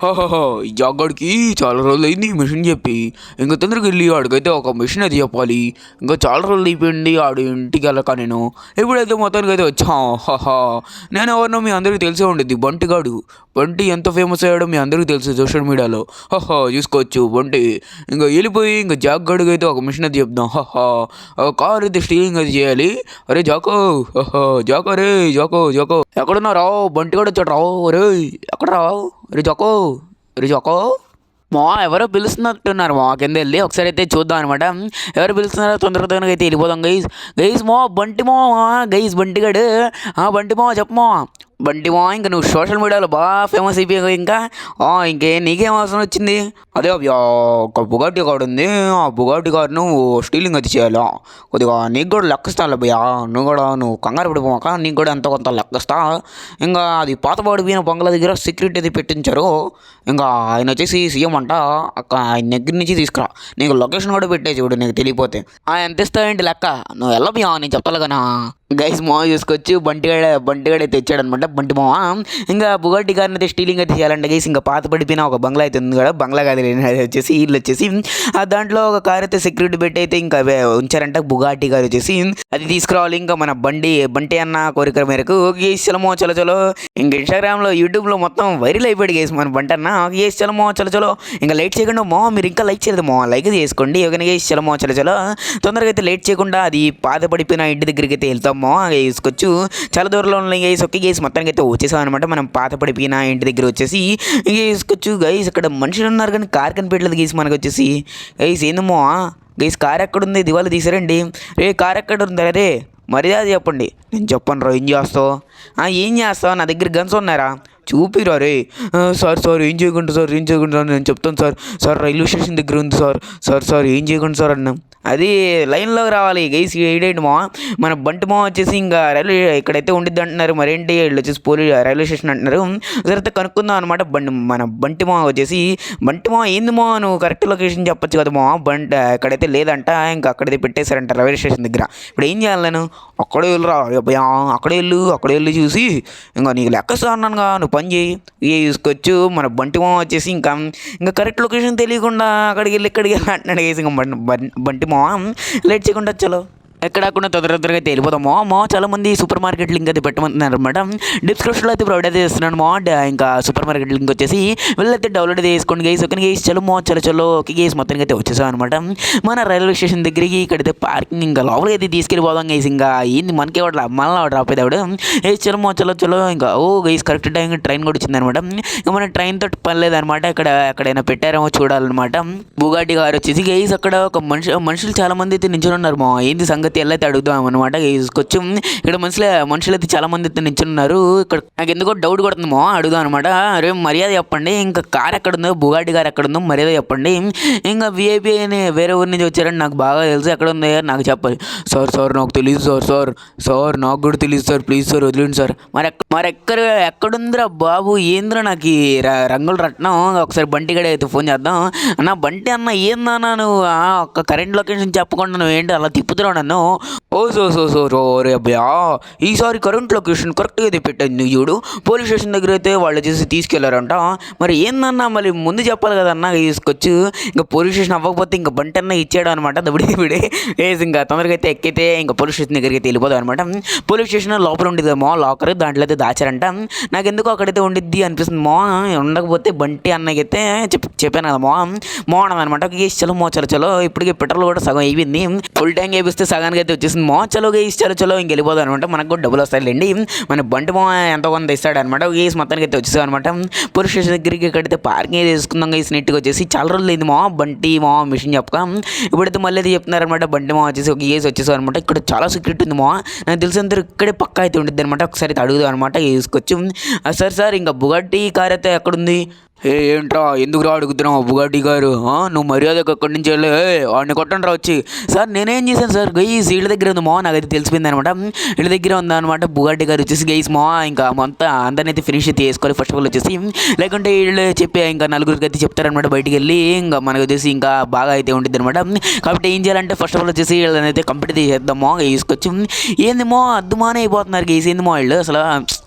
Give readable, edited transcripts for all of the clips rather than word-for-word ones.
హాహాహా! ఈ జాగడికి చాలా రోజులైంది ఈ మిషన్ చెప్పి. ఇంక తొందరగా వెళ్ళి ఆడికైతే ఒక మిషన్ అది చెప్పాలి. ఇంకా చాలా రోజులు అయిపోయింది ఆడు ఇంటికి వెళ్ళక నేను. ఇప్పుడైతే మొత్తానికైతే వచ్చా. హాహా! నేను ఎవరినో మీ అందరికీ తెలిసే ఉండిద్ది, బంటిగాడు. బంటి ఎంత ఫేమస్ అయ్యాడో మీ అందరికీ తెలుసు సోషల్ మీడియాలో. హాహా! చూసుకోవచ్చు బంటి. ఇంకా వెళ్ళిపోయి ఇంకా జాగడికి అయితే ఒక మిషన్ అది చెప్దాం. హాహా! కార్ అయితే స్టీరింగ్ అది చేయాలి. అరే జాకో, హాహా! జాకో రే, జాకో జాకో ఎక్కడున్నారా? బంటిగాడు వచ్చాడు రావు. రే ఎక్కడ రావు? రే జాకో, రే జాకో. మా ఎవరో పిలుస్తున్నట్టున్నారు మా కింద వెళ్ళి ఒకసారి అయితే చూద్దాం అనమాట. ఎవరు పిలుస్తున్నారో తొందరగా అయితే వెళ్ళిపోదాం గైస్. గైస్ మో బంటి మో, గైస్ బంటిగాడు. బంటి మో చెప్పమో. బంటి మో ఇంకా నువ్వు సోషల్ మీడియాలో బాగా ఫేమస్ అయిపోయావు ఇంకా. నీకేం అవసరం వచ్చింది? అదే ఒక బుగాటి కారు ఉంది. ఆ బుగాటి కారు నువ్వు స్టీలింగ్ అది చేయాలా? కొద్దిగా నీకు కూడా లెక్కిస్తాను భయ్యా. నువ్వు కంగారు పడిపోమాక, నీకు కూడా ఎంతో కొంత లెక్కిస్తా. ఇంకా అది పాత పడిపోయిన బంగ్లా దగ్గర సెక్యూరిటీ అది పెట్టించారు. ఇంకా ఆయన వచ్చేసి సీఎం అంట. ఆయన దగ్గర నుంచి తీసుకురా. నీకు లొకేషన్ కూడా పెట్టే చూడు నీకు తెలియపోతే. ఎంత ఇస్తావేంటి లెక్క? నువ్వు వెళ్ళబోయా నేను చెప్తాను కదా. గైస్ మావ చూసుకొచ్చి బంటిగాడే తెచ్చాడనమాట బంటి మావ. ఇంకా బుగాటి కార్ని అయితే స్టీలింగ్ అయితే చేయాలంటే గైస్. ఇంకా పాత పడిపోయిన ఒక బంగ్లా అయితే ఉంది కదా, బంగ్లా కాదు అది వచ్చేసి ఇల్లు వచ్చేసి దాంట్లో ఒక కార్ అయితే సెక్యూరిటీ పెట్టి అయితే ఇంకా ఉంచారంట. బుగాటి కార్ వచ్చేసి అది తీసుకురావాలి. ఇంకా మన బంటి అన్న కోరిక మేరకు గేస్ చలమో చలో చలో. ఇంకా ఇన్స్టాగ్రామ్లో యూట్యూబ్లో మొత్తం వైరల్ అయిపోయాడు గేస్ మన బంటి అన్న. గేస్ చలమో చలో చలో. ఇంకా లైట్ చేయకుండా మీరు ఇంకా లైక్ చేయలేదు లైక్ చేసుకోండి. ఎవరైనా గేస్ చలమో చలో చలో. తొందరగా అయితే లేట్ చేయకుండా అది పాత పడిపోయిన ఇంటి దగ్గరికి అయితే వెళ్తాం. వేసుకోవచ్చు చాలా దూరంలో ఉన్న గైస్. ఒకే గైస్ మొత్తానికి అయితే వచ్చేసాం అనమాట. మనం పాత పడిపోయిన ఇంటి దగ్గర వచ్చేసి వేసుకోవచ్చు గైస్. ఇక్కడ మనుషులు ఉన్నారు కానీ కార్ కనిపెట్టలేదు గైస్ మనకు వచ్చేసి. గైస్ ఏందమ్మో గైస్, కార్ ఎక్కడుంది? దివాళి తీసారండి. కార్ ఎక్కడ ఉంది? అదే మర్యాద చెప్పండి. నేను చెప్పను రా. ఏం చేస్తావు? ఏం చేస్తావు? నా దగ్గర గన్స్ ఉన్నారా? చూపిరా రే. సార్ ఏం చేయకుండా సార్ నేను చెప్తాను సార్ రైల్వే స్టేషన్ దగ్గర ఉంది సార్ ఏం చేయకుండా సార్ అన్నాం. అది లైన్లోకి రావాలి గైస్. ఏడేంటి మన బంటి వచ్చేసి ఇంకా ఇక్కడైతే ఉండిద్ది అంటున్నారు. మరేంటి వీళ్ళు వచ్చేసి రైల్వే స్టేషన్ అంటున్నారు. సరైతే కనుక్కుందాం అనమాట. మన బంటి వచ్చేసి ఏంది నువ్వు కరెక్ట్ లొకేషన్ చెప్పొచ్చు కదా ఇక్కడైతే లేదంట. ఇంకా అక్కడైతే పెట్టేశారంట రైల్వే స్టేషన్ దగ్గర. ఇప్పుడు ఏం చేయాలి నేను? అక్కడే వెళ్ళరా, అక్కడే వెళ్ళి చూసి ఇంకా నీకు లెక్కస్తా అన్నానుగా, నువ్వు పని చేయి. చూసుకోవచ్చు మన బంటి వచ్చేసి ఇంకా కరెక్ట్ లొకేషన్ తెలియకుండా అక్కడికి వెళ్ళి అంటున్నాడు గైస్. ఇంకా బంటి లేట్ చేయకుండా చలో ఎక్కడకుండా తొందరగా అయితే వెళ్ళిపోతాము. చాలా మంది సూపర్ మార్కెట్ లింక్ అయితే పెట్టమంటున్నారు అనమాట. డిస్క్రిప్షన్లో అయితే ప్రొవైడ్ అయితే చేస్తున్నాను ఇంకా సూపర్ మార్కెట్ లింక్ వచ్చేసి వెళ్ళైతే డౌన్లోడ్ అయితే చేసుకోండి గైస్. ఓకే గైస్ చలో ఓకే గైస్ మొత్తానికి అయితే వచ్చేసాం అనమాట. మన రైల్వే స్టేషన్ దగ్గరికి. ఇక్కడైతే పార్కింగ్ ఇంకా లోపలికి అయితే తీసుకెళ్ళిపోదాం గైస్. ఇంకా ఏంది మనకే మళ్ళీ డ్రాప్ అయితే చలో ఇంకా గైస్ కరెక్ట్ టైం ట్రైన్ కూడా వచ్చిందనమాట. ఇంకా మన ట్రైన్ తోటి పని లేదనమాట. ఎక్కడైనా పెట్టారేమో చూడాలన్నమాట. బుగాటి గారు వచ్చేసి గైస్ అక్కడ ఒక మనుషులు చాలా మంది అయితే నించుని ఉన్నారు. ఏంది సంగతి అయితే అడుగుదాం అనమాట. కొంచెం ఇక్కడ మనుషులు అయితే చాలా మంది అయితే నించున్నారు. ఇక్కడ నాకు ఎందుకో డౌట్ కొడుతుందేమో, అడుగుదాం అనమాట. అరే మర్యాద చెప్పండి, ఇంకా కార్ ఎక్కడుందో, బుగాటి కార్ ఎక్కడుందో మర్యాద చెప్పండి. ఇంకా విఐపి అని వేరే ఊరి నుంచి వచ్చారని నాకు బాగా తెలుసు. ఎక్కడ ఉంది నాకు చెప్పాలి. సార్ నాకు తెలియదు సార్ నాకు కూడా తెలియదు సార్, ప్లీజ్ సార్ వదిలేండి సార్. ఎక్కడుందిరా బాబు? ఏంద్రా నాకు ఈ రంగుల రత్నం. ఒకసారి బంటి గడ అయితే ఫోన్ చేద్దాం. అన్న బంటి అన్న ఏందన్నా నువ్వు ఒక కరెంట్ లొకేషన్ చెప్పకుండా నువ్వు ఏంటి అలా తిప్పుతున్నావు నన్ను? రే అబ్బా, ఈసారి కరెంట్ లొకేషన్ కరెక్ట్గా అయితే పెట్టాను నువ్వు చూడు. పోలీస్ స్టేషన్ దగ్గర అయితే వాళ్ళు చేసి తీసుకెళ్లారంట. మరి ఏందన్నా మళ్ళీ ముందు చెప్పాలి కదన్నా. తీసుకొచ్చు ఇంకా పోలీస్ స్టేషన్ అవ్వకపోతే ఇంకా బంటి అన్న ఇచ్చాడు అనమాట. దబిడి వేసి ఇంకా తొందరగా అయితే ఎక్కితే ఇంకా పోలీస్ స్టేషన్ దగ్గరికి అయితే వెళ్ళిపోతాం అనమాట. పోలీస్ స్టేషన్ లోపల ఉండేదేమో లాకర్, దాంట్లో అయితే దాచారంట. నాకు ఎందుకు అక్కడైతే ఉండిద్ది అనిపిస్తుంది. ఉండకపోతే బంటి అన్నకైతే చెప్పాను కదా అనమాట. చలో ఇప్పటికే పెట్రోల్ కూడా సగం అయిపోయింది. ఫుల్ ట్యాంక్ వేపిస్తే సగానికి అయితే వచ్చేసింది. చలో ఇంక వెళ్ళిపోదాం అనమాట. మనకు కూడా డబ్బులు వస్తాయిలేండి. మన బంటి ఎంతో కొంత ఇస్తాడు అనమాట. గేస్ మొత్తానికి అయితే వచ్చేసాం అనమాట. పోలీస్ స్టేషన్ దగ్గరికి ఇక్కడైతే పార్కింగ్ అయితే తీసుకుందాం గేస్. నీట్గా వచ్చేసి చాలా రోజులు అయింది బంటి మిషన్ చెప్పక. ఇప్పుడైతే మళ్ళీ అయితే చెప్తున్నారనమాట. బంటి వచ్చేసి ఒక గేస్ వచ్చేసాం అనమాట. ఇక్కడ చాలా సెక్యూరిటీ ఉంది నాకు తెలిసినంత ఇక్కడే పక్కా అయితే ఉంటుంది అనమాట. ఒకసారి అయితే అడుగుదాం అనమాట. వేసుకొచ్చి సార్ ఇంకా బుగాటి కార్ అయితే ఎక్కడుంది? ఏంట్రా ఎందుకు రా అడుగుతున్నావు బుగాటి గారు? నువ్వు మర్యాదకు అక్కడి నుంచి వెళ్ళి వాడిని కొట్టండి రా వచ్చి. సార్ నేనేం చేశాను సార్? గైస్ వీళ్ళ దగ్గర ఉంది నాకైతే తెలిసిపోయింది అనమాట. వీళ్ళ దగ్గర ఉందన్నమాట. బుగాటి గారు వచ్చేసి గైస్ ఇంకా మొత్తం అందరిని అయితే ఫినిష్ అయితే చేసుకోవాలి ఫస్ట్ ఆఫ్ ఆల్ వచ్చేసి. లేకుంటే వీళ్ళు చెప్పి ఇంకా నలుగురికి అయితే చెప్తారనమాట బయటికి వెళ్ళి. ఇంకా మనకు వచ్చేసి ఇంకా బాగా అయితే ఉంటుంది అనమాట. కాబట్టి ఏం చేయాలంటే ఫస్ట్ ఆఫ్ ఆల్ వచ్చేసి వీళ్ళని అయితే కంప్లీట్ చేద్దామో. తీసుకొచ్చి ఏందిమో అద్దుమానే అయిపోతున్నారు గేస్. ఏంది వీళ్ళు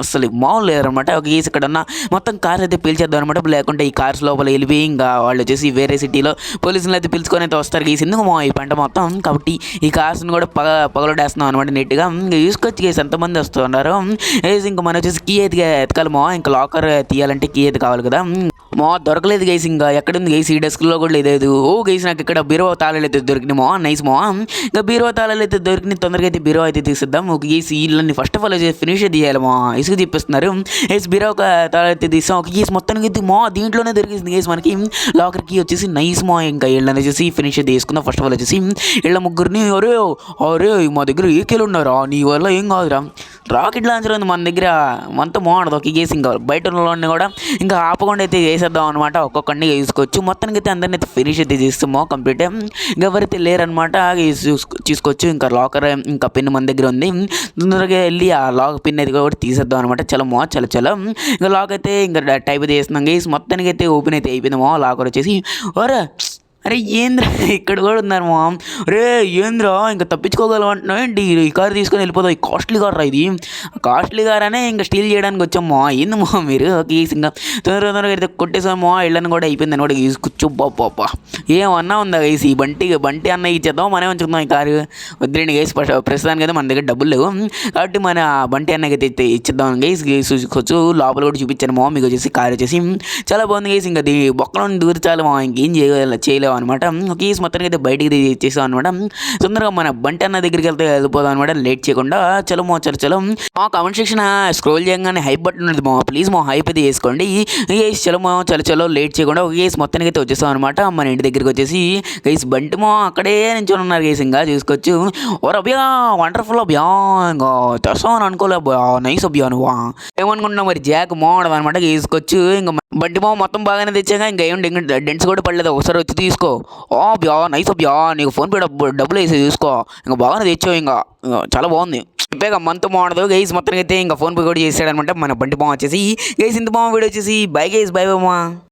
అసలు మామూలు లేరనమాట. ఒక గేస్ ఇక్కడ ఉన్న మొత్తం కార్ అయితే పీల్చేద్దాం అనమాట. లేకుంటే ఈ కార్స్ లోపల వెళ్ళిపోయి ఇంకా వాళ్ళు వచ్చేసి వేరే సిటీలో పోలీసులు అయితే పిలుచుకొని అయితే వస్తారు గేసి ఎందుకు ఈ పంట మొత్తం కాబట్టి ఈ కార్స్ని కూడా పగలడేస్తున్నాం అనమాట నీట్గా ఇంకా తీసుకొచ్చి గేసి ఎంతమంది వస్తున్నారు వేసి ఇంకా మనం వచ్చేసి కీ అయితే ఎతకాలి ఇంకా లాకర్ తీయాలంటే కీ అయితే కావాలి కదా దొరకలేదు గైస్ ఇంకా ఎక్కడుంది గైస్ ఈ డెస్క్లో కూడా లేదు గైస్ నాకు ఇక్కడ బీరో తాళాలు అయితే దొరికినాయి నైస్ ఇంకా బీరో తాళాలు అయితే దొరికినాయి తొందరగా అయితే బీరో అయితే తీసిద్దాం గేస్ వీళ్ళని ఫస్ట్ ఆఫ్ ఆల్ ఫినిష్ తీయాలి ఇసుకు తీపిస్తున్నారు గేస్ బీరో తాళాలు అయితే తీస్తాం ఒక గేస్ మొత్తానికి అయితే దీంట్లోనే దొరికింది గేస్ మనకి లాకర్కి వచ్చేసి నైస్ ఇంకా వీళ్ళని వచ్చేసి ఫినిష్ తీసుకుందాం ఫస్ట్ ఆఫ్ ఆల్ వచ్చేసి వీళ్ళ ముగ్గురిని అరే మా దగ్గర ఏకేలు ఉన్నారా నీ వల్ల ఏం కాదురా రాకెట్ లాంచర్ ఉంది మన దగ్గర మనతో బాగుండదు ఒక గేస్ ఇంకా బయట ఉన్న కూడా ఇంకా ఆపకుండా అయితే చేసేద్దాం అనమాట ఒక్కొక్కడిని తీసుకోవచ్చు మొత్తానికి అయితే అందరిని అయితే ఫినిష్ అయితే చేస్తామో కంప్లీట్ ఇంకా ఎవరైతే లేరనమాట తీసుకోవచ్చు ఇంకా లాకర్ ఇంకా పిన్ మన దగ్గర ఉంది తొందరగా వెళ్ళి ఆ లాక్ పిన్ అయితే కూడా తీసేద్దాం అనమాట చలో ఇంకా లాక్ అయితే ఇంకా టైప్ అయితే చేస్తున్నాం గేస్ మొత్తానికి అయితే ఓపెన్ అయితే అయిపోయింది లాకర్ వచ్చేసి ఒరే అరే ఏంద్రా ఇక్కడ కూడా ఉన్నారు రే ఏంద్రా ఇంకా తప్పించుకోగలం అంటున్నావు ఏంటి ఈ కారు తీసుకొని వెళ్ళిపోతావు ఈ కాస్ట్లీ కార్ రా ఇది కాస్ట్లీ కార్ అనే ఇంకా స్టీల్ చేయడానికి వచ్చామో ఏంది మీరు ఇంకా తొందరగా అయితే కొట్టేసామో ఇళ్ళని కూడా అయిపోయిందని కూడా కూర్చో బాబా ఏమన్నా ఉందా గైస్ ఈ బంటి అన్న ఇచ్చేద్దాం మనమే ఉంచుకుందాం ఈ కారు వద్దులేండి గైస్ ప్రస్తుతానికి అయితే మన దగ్గర డబ్బులు లేవు కాబట్టి మన బంటి అన్నకి అయితే ఇచ్చేద్దాం గైస్ చూసుకోవచ్చు లోపల కూడా చూపించాను మీకు వచ్చేసి కారు వచ్చేసి చాలా బాగుంది గైస్ ఇంకా బొక్కలో దూర్చాలి ఇంకేం చేయలేవు అనమాట కేసు మొత్తానికి అయితే బయటికి ఇచ్చేసాం అనమాట తొందరగా మన బంటి అన్న దగ్గరికి వెళ్ళిపోదాం అనమాట లేట్ చేయకుండా చలో కామెంట్ సెక్షన్ స్క్రోల్ చేయగానే హైప్ బటన్ ఉంది ప్లీజ్ హైప్ అయితే వేసుకోండి చలో లేట్ చేయకుండా ఒక కేసు మొత్తానికి అయితే వచ్చేసాం అనమాట మన ఇంటి దగ్గరికి వచ్చేసి గైస్ బంటి అక్కడే నించొని ఉన్నారు గైస్ ఇంకా చూసుకోవచ్చు ఓర్ అభ్యా వండర్ఫుల్ అభ్యా ఇంకా తెస్తామని అనుకోలే నైస్ అభ్యా నువ్వు ఏమనుకుంటున్నావు మరి జాక్ మోడదు అనమాట తీసుకోవచ్చు ఇంకా బంటి మొత్తం బాగానే తెచ్చాక ఇంకా ఏం డెంట్స్ కూడా పడలేదు ఒకసారి వచ్చి తీసుకో బ్యా నైస్ బ్యా నీకు ఫోన్పే డబ్బులు వేసి తీసుకో ఇంకా బాగానే తెచ్చావు ఇంకా చాలా బాగుంది చెప్పాక మనతో బాగుండదు గైస్ మొత్తానికి అయితే ఇంకా ఫోన్పే కూడా చేసాడనమాట మన బంటి వచ్చేసి గైస్ ఇంత వీడియో వచ్చేసి బై గైస్ బై బామా.